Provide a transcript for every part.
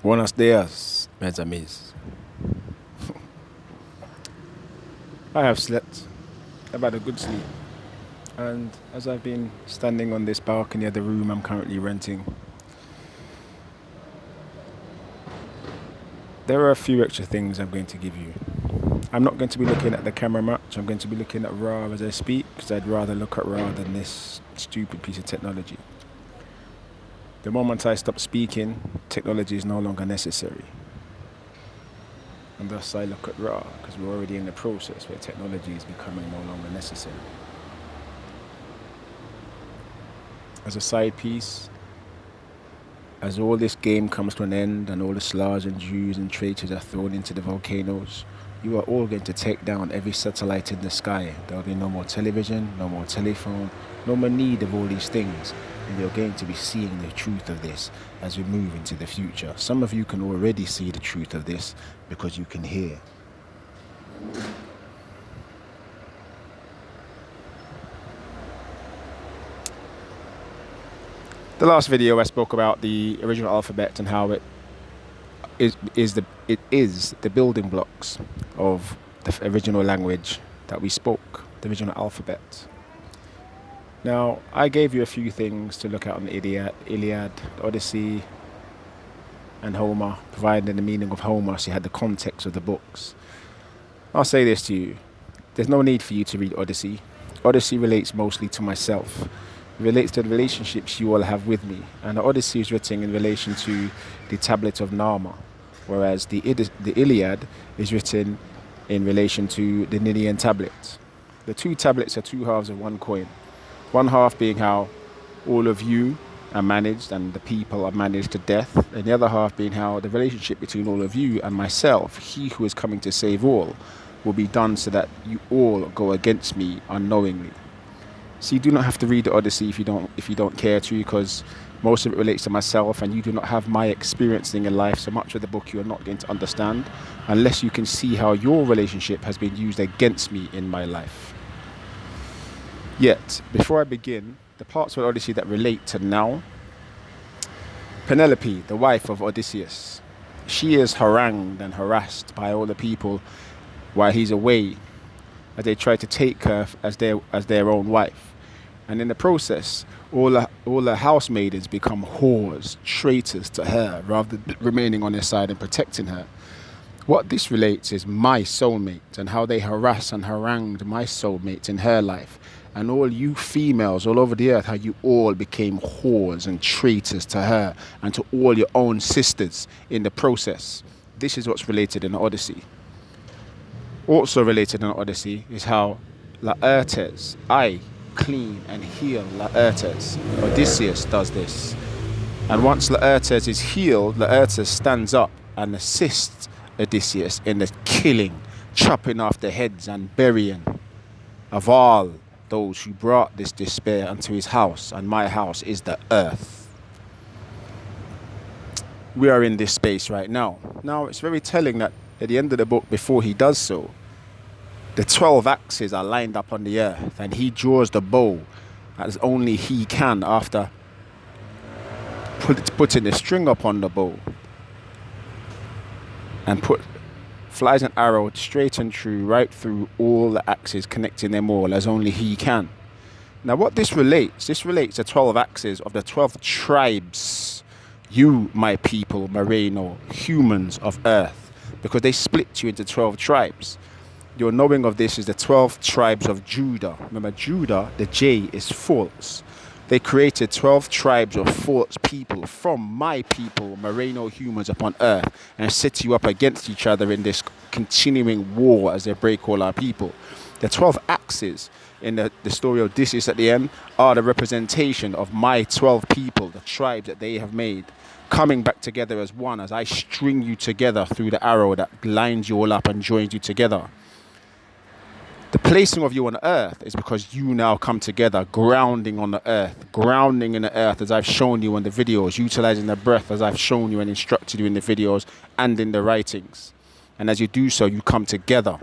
Buenos dias, mes amis. I have slept. I've had a good sleep. And as I've been standing on this balcony of the room I'm currently renting, there are a few extra things I'm going to give you. I'm not going to be looking at the camera much. I'm going to be looking at Ra as I speak, because I'd rather look at Ra than this stupid piece of technology. The moment I stop speaking, technology is no longer necessary. And thus I look at Ra, because we're already in the process where technology is becoming no longer necessary. As a side piece, as all this game comes to an end and all the Slavs and Jews and traitors are thrown into the volcanoes, you are all going to take down every satellite in the sky. There will be no more television, no more telephone, no more need of all these things. And you're going to be seeing the truth of this as we move into the future. Some of you can already see the truth of this because you can hear. The last video I spoke about the original alphabet and how it is the building blocks of the original language that we spoke, the original alphabet. Now, I gave you a few things to look at on the Illiad, the Odyssey, and Homer, providing the meaning of Homer, so you had the context of the books. I'll say this to you. There's no need for you to read Odyssey. Odyssey relates mostly to myself. It relates to the relationships you all have with me. And the Odyssey is written in relation to the tablet of Narma, whereas the Illiad is written in relation to the Ninian tablet. The two tablets are two halves of one coin. One half being how all of you are managed and the people are managed to death, and the other half being how the relationship between all of you and myself, he who is coming to save all, will be done so that you all go against me unknowingly. So you do not have to read the Odyssey if you don't care to, because most of it relates to myself and you do not have my experiencing in life. So much of the book you are not going to understand unless you can see how your relationship has been used against me in my life. Yet, before I begin, the parts of Odyssey that relate to now, Penelope, the wife of Odysseus, she is harangued and harassed by all the people while he's away, as they try to take her as their own wife. And in the process, all her housemaidens become whores, traitors to her, rather than remaining on her side and protecting her. What this relates is my soulmate and how they harass and harangued my soulmate in her life. And all you females all over the earth, how you all became whores and traitors to her and to all your own sisters in the process. This is what's related in the Odyssey. Also related in the Odyssey is how Laertes, I clean and heal Laertes. Odysseus does this. And once Laertes is healed, Laertes stands up and assists Odysseus in the killing, chopping off the heads and burying of all those who brought this despair unto his house, and my house is the earth. We are in this space right now. Now, it's very telling that at the end of the book, before he does so, the 12 axes are lined up on the earth, and he draws the bow as only he can after putting the string upon the bow and flies an arrow straight and true right through all the axes, connecting them all as only he can. Now what this relates to 12 axes of the 12 tribes, you, my people, Moreno, humans of earth, because they split you into 12 tribes. Your knowing of this is the 12 tribes of Judah. Remember, Judah, the J is false. They created 12 tribes of false people from my people, Moreno humans upon earth, and set you up against each other in this continuing war as they break all our people. The 12 axes in the story of Odysseus at the end are the representation of my 12 people, the tribes that they have made, coming back together as one as I string you together through the arrow that lines you all up and joins you together. The placing of you on earth is because you now come together, grounding on the earth, grounding in the earth as I've shown you in the videos, utilizing the breath as I've shown you and instructed you in the videos and in the writings. And as you do so, you come together.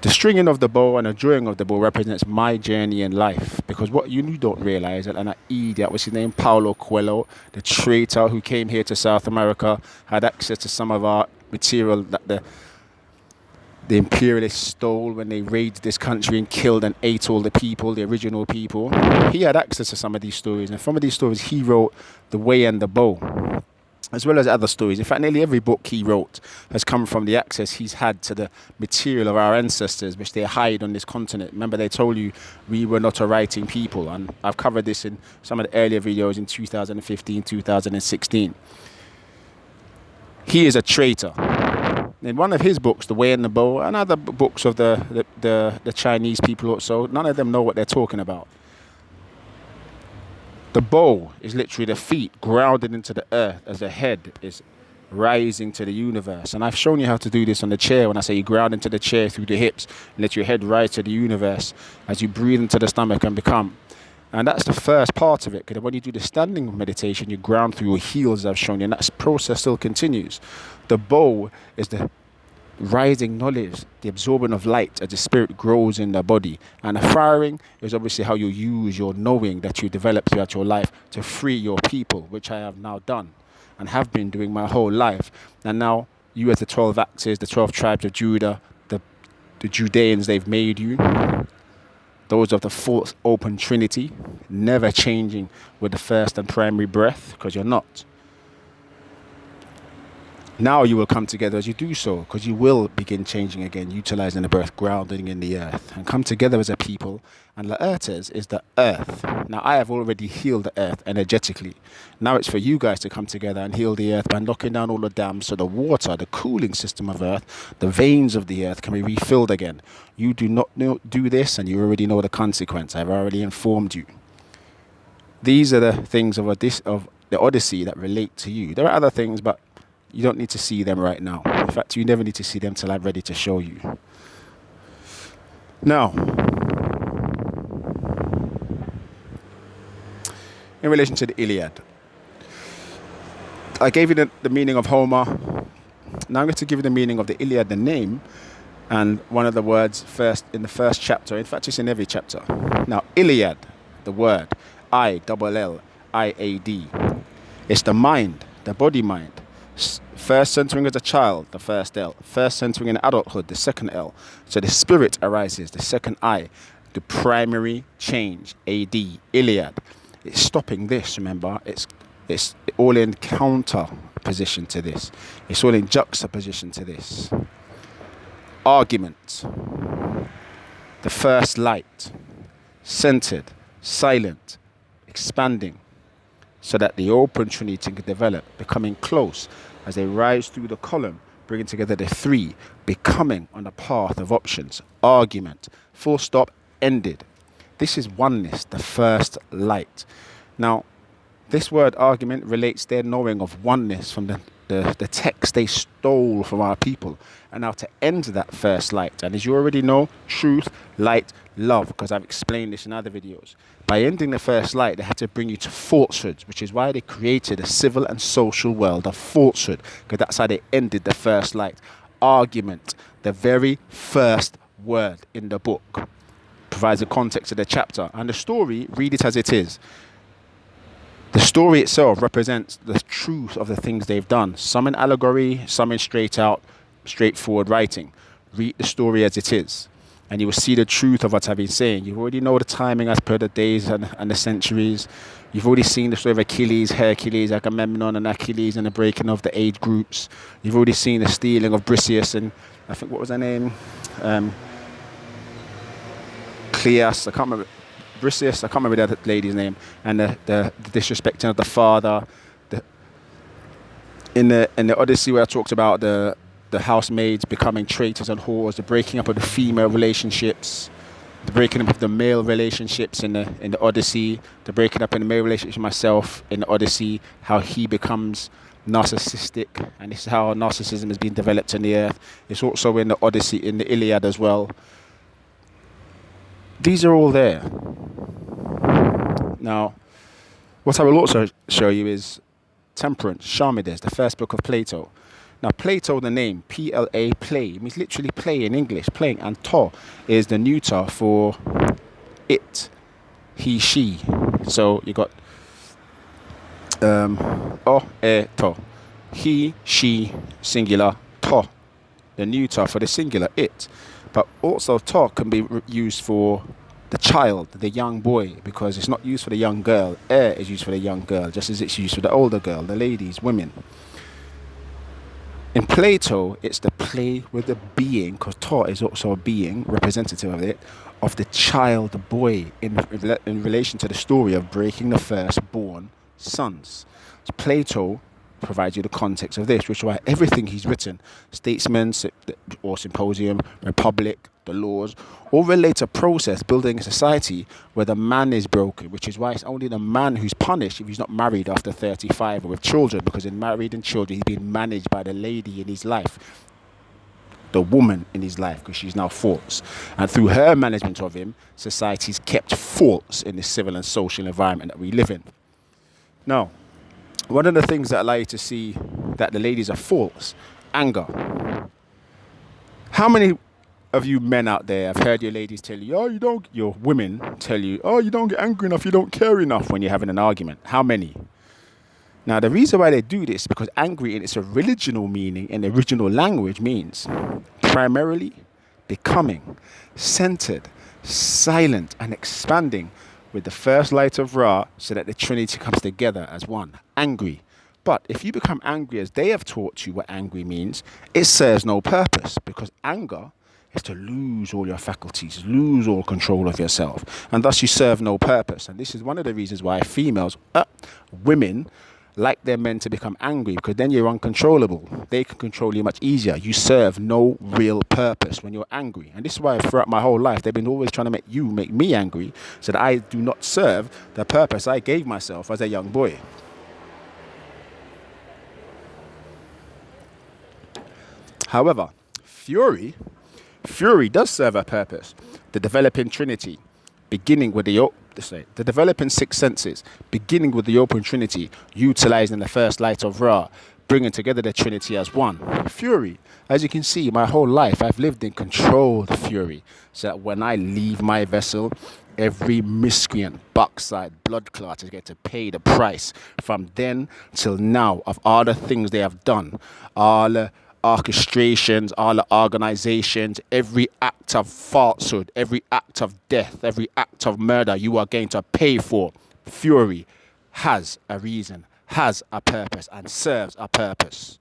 The stringing of the bow and the drawing of the bow represents my journey in life, because what you don't realize that an idiot, what's his name, Paulo Coelho, the traitor who came here to South America, had access to some of our material that the imperialists stole when they raided this country and killed and ate all the people, the original people. He had access to some of these stories, and from these stories he wrote The Way and the Bow, as well as other stories. In fact, nearly every book he wrote has come from the access he's had to the material of our ancestors, which they hide on this continent. Remember, they told you we were not a writing people, and I've covered this in some of the earlier videos in 2015, 2016. He is a traitor. In one of his books, The Way and the Bow, and other books of the Chinese people also, none of them know what they're talking about. The bow is literally the feet grounded into the earth as the head is rising to the universe. And I've shown you how to do this on the chair when I say you ground into the chair through the hips and let your head rise to the universe as you breathe into the stomach and become. And that's the first part of it, because when you do the standing meditation, you ground through your heels, as I've shown you, and that process still continues. The bow is the rising knowledge, the absorbing of light as the spirit grows in the body. And the firing is obviously how you use your knowing that you develop throughout your life to free your people, which I have now done and have been doing my whole life. And now you, as the 12 axes, the 12 tribes of Judah, the Judeans, they've made you those of the fourth open trinity, never changing with the first and primary breath, because you're not. Now you will come together as you do so, because you will begin changing again, utilizing the breath, grounding in the earth, and come together as a people. And Laertes is the earth. Now I have already healed the earth energetically. Now it's for you guys to come together and heal the earth by knocking down all the dams so the water, the cooling system of earth, the veins of the earth can be refilled again. You do not do this, and you already know the consequence. I've already informed you. These are the things of the Odyssey that relate to you. There are other things, but you don't need to see them right now. In fact, you never need to see them till I'm ready to show you. Now, in relation to the Illiad, I gave you the meaning of Homer. Now I'm going to give you the meaning of the Illiad, the name, and one of the words first in the first chapter. In fact, it's in every chapter. Now, Illiad, the word, Illiad. It's the mind, the body mind. First centering as a child, the first L. First centering in adulthood, the second L. So the spirit arises, the second I. The primary change, AD, Illiad. It's stopping this, remember. It's all in counter position to this. It's all in juxtaposition to this. Argument. The first light. Centered, silent, expanding, so that the open trinity can develop, becoming close as they rise through the column, bringing together the three, becoming on the path of options. Argument, full stop, ended. This is oneness, the first light. Now, this word argument relates their knowing of oneness from the text they stole from our people, and now to end that first light. And as you already know, truth, light, love, because I've explained this in other videos. By ending the first light, they had to bring you to falsehoods, which is why they created a civil and social world of falsehood, because that's how they ended the first light. Argument, the very first word in the book, provides the context of the chapter. And the story, read it as it is. The story itself represents the truth of the things they've done. Some in allegory, some in straightforward writing. Read the story as it is, and you will see the truth of what I've been saying. You already know the timing as per the days and the centuries. You've already seen the story of Achilles, Hercules, Agamemnon and Achilles, and the breaking of the age groups. You've already seen the stealing of Briseis and, I think, what was her name? Cleas, I can't remember. Briseis, I can't remember the other lady's name, and the disrespecting of the father. In the Odyssey, where I talked about the housemaids becoming traitors and whores, the breaking up of the female relationships, the breaking up of the male relationships in the Odyssey, the breaking up in the male relationship with myself in the Odyssey, how he becomes narcissistic, and this is how narcissism has been developed in the earth. It's also in the Odyssey, in the Iliad as well. These are all there. Now, what I will also show you is Temperance, Charmides, the first book of Plato. Now, Plato, the name, P-L-A, play, means literally play in English, playing. And to is the neuter for it, he, she. So you got to. He, she, singular, to, the neuter for the singular, it. But also to can be used for the child, the young boy, because it's not used for the young girl. Is used for the young girl, just as it's used for the older girl, the ladies, women. In Plato, it's the play with the being, because to is also a being, representative of it, of the child boy in relation to the story of breaking the firstborn sons. So Plato provides you the context of this, which is why everything he's written, Statesman or Symposium, Republic, the laws, all relate to a process building a society where the man is broken, which is why it's only the man who's punished if he's not married after 35 or with children, because in married and children, he's being managed by the lady in his life, the woman in his life, because she's now false. And through her management of him, society's kept false in the civil and social environment that we live in. Now, one of the things that allow you to see that the ladies are false, anger. How many of you men out there have heard your ladies tell you, your women tell you, you don't get angry enough, you don't care enough when you're having an argument? How many? Now, the reason why they do this is because angry in its original meaning, in the original language, means primarily becoming, centered, silent, and expanding with the first light of Ra, so that the Trinity comes together as one, angry. But if you become angry as they have taught you what angry means, it serves no purpose, because anger is to lose all your faculties, lose all control of yourself, and thus you serve no purpose. And this is one of the reasons why women like their men to become angry, because then you're uncontrollable. They can control you much easier. You serve no real purpose when you're angry. And this is why throughout my whole life, they've been always trying to make me angry, so that I do not serve the purpose I gave myself as a young boy. However, fury does serve a purpose. The developing Trinity, beginning with the developing six senses, beginning with the open Trinity, utilizing the first light of Ra, bringing together the Trinity as one. Fury, as you can see, my whole life I've lived in controlled fury, so that when I leave my vessel, every miscreant, backside, blood clot is going to pay the price from then till now of all the things they have done, all the orchestrations, all the organizations, every act of falsehood, every act of death, every act of murder you are going to pay for. Fury has a reason, has a purpose, and serves a purpose.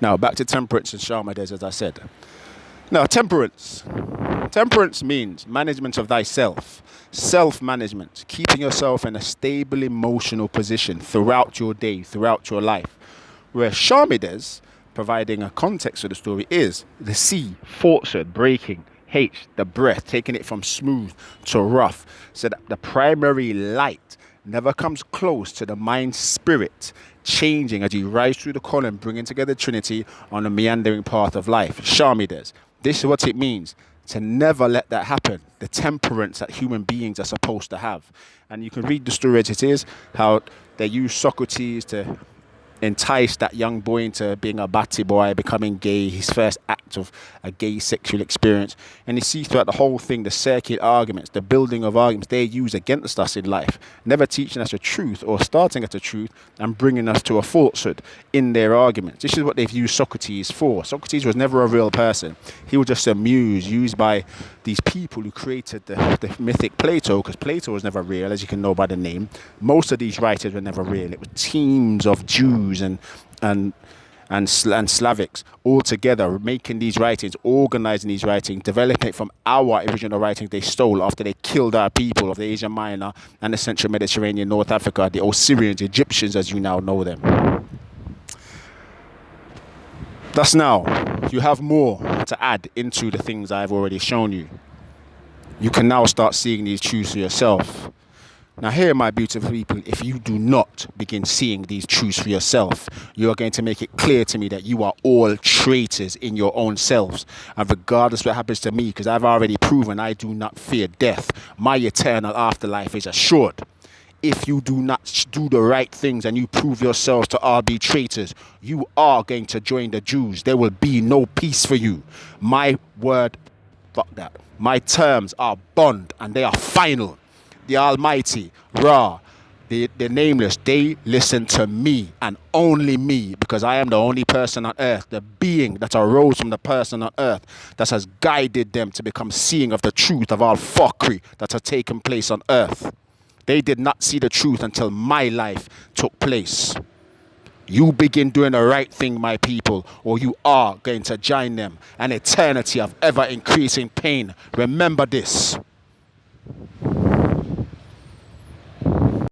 Now, back to temperance and Sharmades, as I said. Now, temperance means management of thyself, self-management, keeping yourself in a stable emotional position throughout your day, throughout your life. Where Sharmades, providing a context for the story, is the C, falsehood, breaking, H, the breath, taking it from smooth to rough, so that the primary light never comes close to the mind spirit, changing as you rise through the column, bringing together Trinity on a meandering path of life. Sharmades. This is what it means, to never let that happen. The temperance that human beings are supposed to have. And you can read the story as it is, how they use Socrates to entice that young boy into being a batty boy, becoming gay, his first act of a gay sexual experience. And you see throughout the whole thing, the circuit arguments, the building of arguments they use against us in life, never teaching us the truth or starting at the truth and bringing us to a falsehood in their arguments. This is what they've used Socrates for. Socrates was never a real person. He was just a muse used by these people who created the mythic Plato, because Plato was never real, as you can know by the name. Most of these writers were never real. It was teams of Jews and Slavics all together making these writings, organizing these writings, developing it from our original writings they stole after they killed our people of the Asia Minor and the Central Mediterranean, North Africa, the Assyrians, Egyptians as you now know them. Thus now, you have more to add into the things I've already shown you. You can now start seeing these truths for yourself. Now, here, my beautiful people, if you do not begin seeing these truths for yourself, you are going to make it clear to me that you are all traitors in your own selves. And regardless what happens to me, because I've already proven I do not fear death, my eternal afterlife is assured. If you do not do the right things and you prove yourselves to all be traitors, you are going to join the Jews. There will be no peace for you. My word, fuck that. My terms are bond and they are final. The Almighty, Ra, the Nameless, they listen to me and only me, because I am the only person on earth, the being that arose from the person on earth that has guided them to become seeing of the truth of all fuckery that has taken place on earth. They did not see the truth until my life took place. You begin doing the right thing, my people, or you are going to join them. An eternity of ever increasing pain. Remember this.